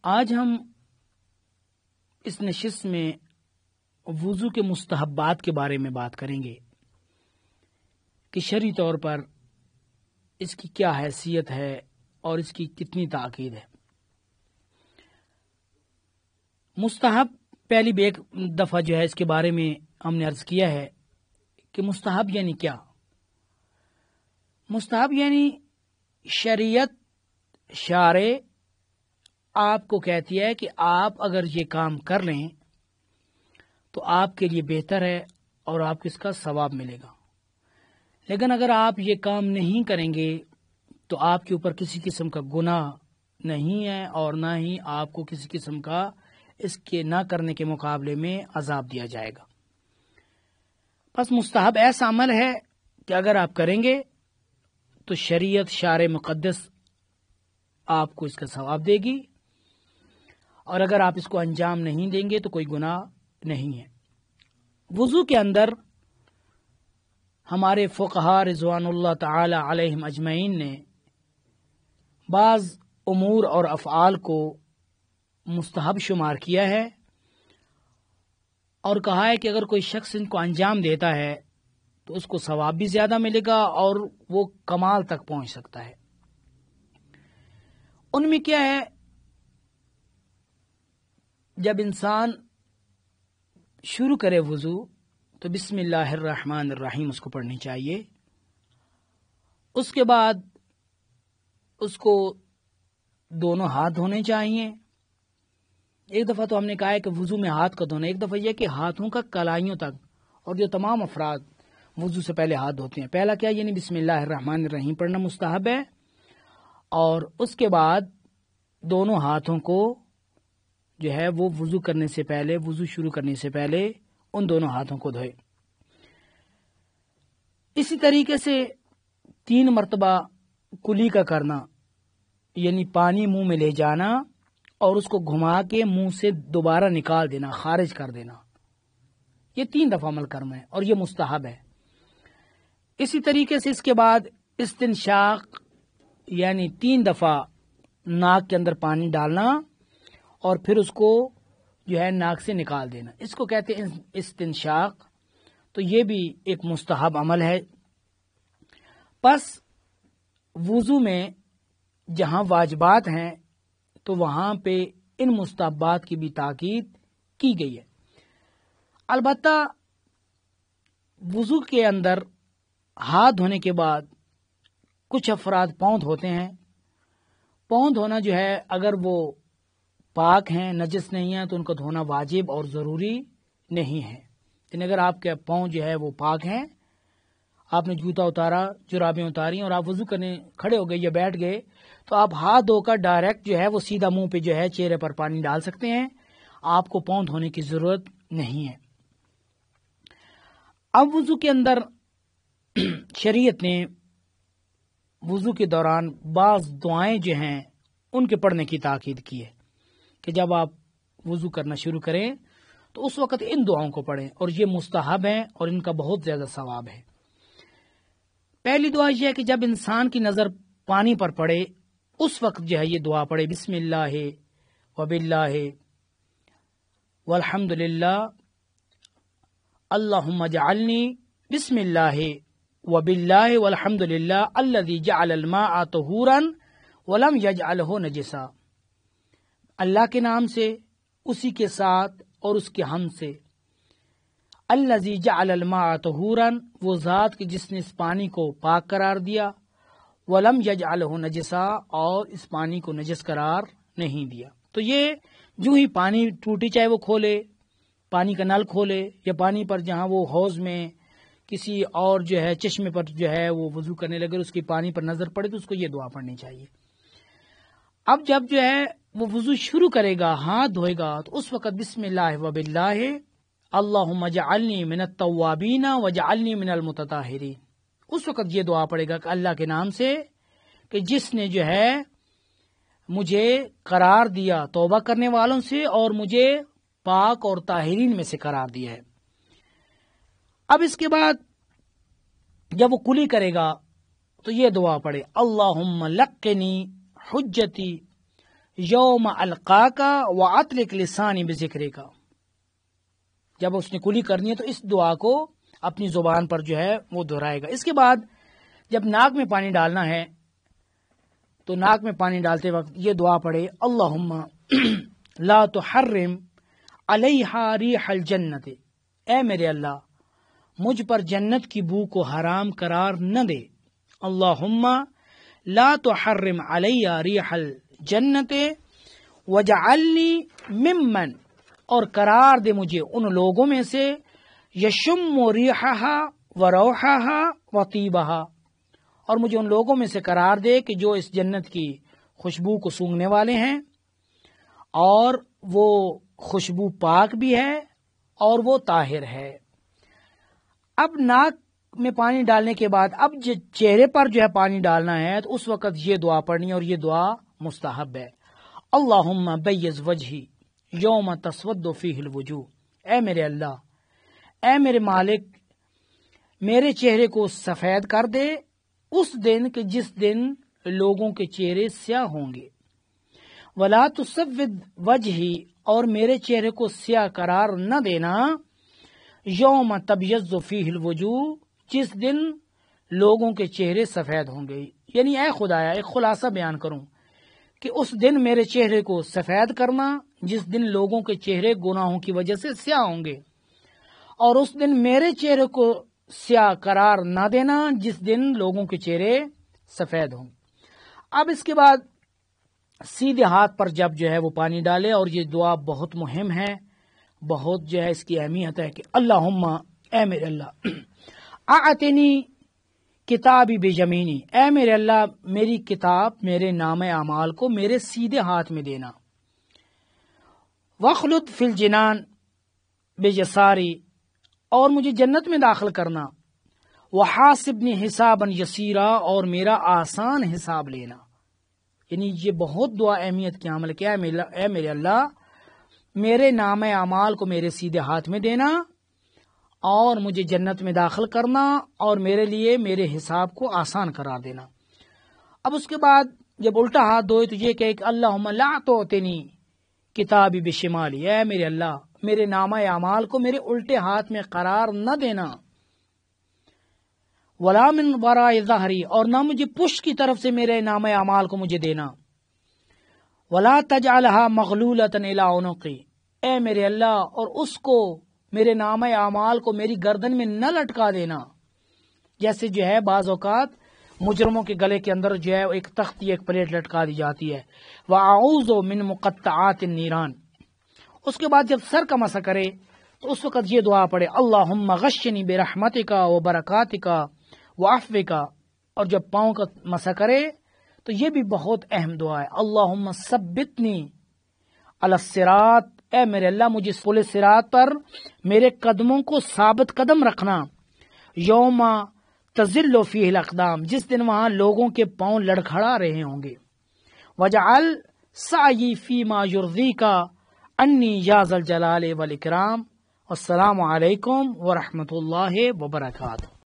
آج ہم اس نشست میں وضو کے مستحبات کے بارے میں بات کریں گے کہ شرعی طور پر اس کی کیا حیثیت ہے اور اس کی کتنی تاکید ہے۔ مستحب پہلی بھی ایک دفعہ جو ہے اس کے بارے میں ہم نے عرض کیا ہے کہ مستحب یعنی کیا؟ مستحب یعنی شریعت شارع آپ کو کہتی ہے کہ آپ اگر یہ کام کر لیں تو آپ کے لیے بہتر ہے اور آپ کو اس کا ثواب ملے گا، لیکن اگر آپ یہ کام نہیں کریں گے تو آپ کے اوپر کسی قسم کا گناہ نہیں ہے اور نہ ہی آپ کو کسی قسم کا اس کے نہ کرنے کے مقابلے میں عذاب دیا جائے گا۔ بس مستحب ایسا عمل ہے کہ اگر آپ کریں گے تو شریعت شارع مقدس آپ کو اس کا ثواب دے گی، اور اگر آپ اس کو انجام نہیں دیں گے تو کوئی گناہ نہیں ہے۔ وضو کے اندر ہمارے فقہاء رضوان اللہ تعالی علیہم اجمعین نے بعض امور اور افعال کو مستحب شمار کیا ہے اور کہا ہے کہ اگر کوئی شخص ان کو انجام دیتا ہے تو اس کو ثواب بھی زیادہ ملے گا اور وہ کمال تک پہنچ سکتا ہے۔ ان میں کیا ہے؟ جب انسان شروع کرے وضو تو بسم اللہ الرحمن الرحیم اس کو پڑھنی چاہیے۔ اس کے بعد اس کو دونوں ہاتھ دھونے چاہیے۔ ایک دفعہ تو ہم نے کہا ہے کہ وضو میں ہاتھ کا دھونا، ایک دفعہ یہ کہ ہاتھوں کا کلائیوں تک، اور جو تمام افراد وضو سے پہلے ہاتھ دھوتے ہیں، پہلا کیا یعنی بسم اللہ الرحمن الرحیم پڑھنا مستحب ہے، اور اس کے بعد دونوں ہاتھوں کو جو ہے وہ وضو کرنے سے پہلے، وضو شروع کرنے سے پہلے ان دونوں ہاتھوں کو دھوئے۔ اسی طریقے سے 3 مرتبہ کلی کا کرنا، یعنی پانی منہ میں لے جانا اور اس کو گھما کے منہ سے دوبارہ نکال دینا، خارج کر دینا، یہ 3 دفعہ عمل کرنا ہے اور یہ مستحب ہے۔ اسی طریقے سے اس کے بعد استنشاق، یعنی 3 دفعہ ناک کے اندر پانی ڈالنا اور پھر اس کو جو ہے ناک سے نکال دینا، اس کو کہتے ہیں استنشاق، تو یہ بھی ایک مستحب عمل ہے۔ پس وضو میں جہاں واجبات ہیں تو وہاں پہ ان مستحبات کی بھی تاکید کی گئی ہے۔ البتہ وضو کے اندر ہاتھ دھونے کے بعد کچھ افراد پاؤں دھوتے ہیں۔ پاؤں دھونا جو ہے اگر وہ پاک ہیں، نجس نہیں ہیں، تو ان کا دھونا واجب اور ضروری نہیں ہے، لیکن اگر آپ کے پاؤں جو ہے وہ پاک ہیں، آپ نے جوتا اتارا، جرابیں اتاری اور آپ وضو کرنے کھڑے ہو گئے یا بیٹھ گئے، تو آپ ہاتھ دھو کر ڈائریکٹ جو ہے وہ سیدھا منہ پہ جو ہے چہرے پر پانی ڈال سکتے ہیں، آپ کو پاؤں دھونے کی ضرورت نہیں ہے۔ اب وضو کے اندر شریعت نے وضو کے دوران بعض دعائیں جو ہیں ان کے پڑھنے کی تاکید کی ہے کہ جب آپ وضو کرنا شروع کریں تو اس وقت ان دعاؤں کو پڑھیں، اور یہ مستحب ہیں اور ان کا بہت زیادہ ثواب ہے۔ پہلی دعا یہ ہے کہ جب انسان کی نظر پانی پر پڑے اس وقت جو ہے یہ دعا پڑھے، بسم اللہ وباللہ والحمد للہ اللہم اجعلنی بسم اللہ وباللہ والحمد للہ الذی جعل الماء طہورا ولم یجعلہ نجسا۔ اللہ کے نام سے، اسی کے ساتھ اور اس کے حمد سے۔ الذی جعل الماء طہورا، وہ ذات کہ جس نے اس پانی کو پاک قرار دیا، ولم یجعلہ نجسا، اور اس پانی کو نجس قرار نہیں دیا۔ تو یہ جو ہی پانی ٹوٹی، چاہے وہ کھولے، پانی کا نل کھولے، یا پانی پر جہاں وہ حوض میں کسی اور جو ہے چشمے پر جو ہے وہ وضو کرنے لگے، اس کی پانی پر نظر پڑے تو اس کو یہ دعا پڑھنی چاہیے۔ اب جب جو ہے وہ وضو شروع کرے گا، ہاتھ دھوئے گا، تو اس وقت بسم اللہ وباللہ اللہم اجعلنی من التوابین واجعلنی من المتطہرین، اس وقت یہ دعا پڑے گا کہ اللہ کے نام سے کہ جس نے جو ہے مجھے قرار دیا توبہ کرنے والوں سے اور مجھے پاک اور طاہرین میں سے قرار دیا ہے۔ اب اس کے بعد جب وہ کلی کرے گا تو یہ دعا پڑھے، اللہم لقنی حجتی یوم القاکا واطلق لسانی بذکرک. جب اس نے کلی کرنی ہے تو اس دعا کو اپنی زبان پر جو ہے وہ دہرائے گا. اس کے بعد جب ناک میں پانی ڈالنا ہے تو ناک میں پانی ڈالتے وقت یہ دعا پڑھے اللہم لا تحرم علیہا ریح الجنت. اے میرے اللہ مجھ پر جنت کی بو کو حرام قرار نہ دے. اللہم لا تحرم علیہ ریح الجنت وجعلنی ممن، اور قرار دے مجھے ان لوگوں میں سے یشم ریحہا وروحہا وطیبہا، اور مجھے ان لوگوں میں سے قرار دے کہ جو اس جنت کی خوشبو کو سونگھنے والے ہیں، اور وہ خوشبو پاک بھی ہے اور وہ طاہر ہے. اب ناک میں پانی ڈالنے کے بعد اب جو چہرے پر جو ہے پانی ڈالنا ہے تو اس وقت یہ دعا پڑھنی ہے، اور یہ دعا مستحب ہے. اللہم بیض وجہی یوم تسود فیہ الوجوہ. اے میرے اللہ، اے میرے مالک، میرے چہرے کو سفید کر دے اس دن کہ جس دن لوگوں کے چہرے سیاہ ہوں گے. ولا تسود وجہی، اور میرے چہرے کو سیاہ قرار نہ دینا یوم تبیض فیہ الوجوہ، جس دن لوگوں کے چہرے سفید ہوں گے. یعنی اے خدایا، ایک خلاصہ بیان کروں کہ اس دن میرے چہرے کو سفید کرنا جس دن لوگوں کے چہرے گناہوں کی وجہ سے سیاہ ہوں گے، اور اس دن میرے چہرے کو سیاہ قرار نہ دینا جس دن لوگوں کے چہرے سفید ہوں. اب اس کے بعد سیدھے ہاتھ پر جب جو ہے وہ پانی ڈالے، اور یہ دعا بہت مہم ہے، بہت جو ہے اس کی اہمیت ہے کہ اللہم، اے میرے اللہ، اعطنی کتابی بجمینی، اے میرے اللہ میری کتاب، میرے نام اعمال کو میرے سیدھے ہاتھ میں دینا. وخلد فی الجنان بجساری، اور مجھے جنت میں داخل کرنا. وحاسبنی حسابا یسیرا، اور میرا آسان حساب لینا. یعنی یہ بہت دعا اہمیت کی عمل کیا ہے. اے میرے اللہ میرے نام اعمال کو میرے سیدھے ہاتھ میں دینا، اور مجھے جنت میں داخل کرنا، اور میرے لیے میرے حساب کو آسان قرار دینا. اب اس کے بعد جب الٹا ہاتھ دھوئے تو یہ کہے کہ اللہم لا تعطنی کتابی بشمالی، اے میرے اللہ میرے نامہ اعمال کو میرے الٹے ہاتھ میں قرار نہ دینا. ولا من وراء ظہری، اور نہ مجھے پشت کی طرف سے میرے نامہ اعمال کو مجھے دینا. ولا تجعلھا مغلولۃ الی عنقی، اے میرے اللہ اور اس کو میرے نامہ اعمال کو میری گردن میں نہ لٹکا دینا. جیسے جو ہے بعض اوقات مجرموں کے گلے کے اندر جو ہے ایک تختی، ایک پلیٹ لٹکا دی جاتی ہے. وَأَعُوذُ مِن مُقَطَّعَاتِ النِّيرَانِ. اس کے بعد جب سر کا مسح کرے تو اس وقت یہ دعا پڑھے اللہم غشنی برحمتک وبرکاتک وعفوک. اور جب پاؤں کا مسح کرے تو یہ بھی بہت اہم دعا ہے. اللہم ثبتنی علی الصراط، اے میرے اللہ مجھے پل صراط پر میرے قدموں کو ثابت قدم رکھنا. یوم تزل فیہ الاقدام، جس دن وہاں لوگوں کے پاؤں لڑکھڑا رہے ہوں گے. وجعل سعی فیما یرضیک انی یا ذا الجلال والاکرام. السلام علیکم ورحمۃ اللہ وبرکاتہ.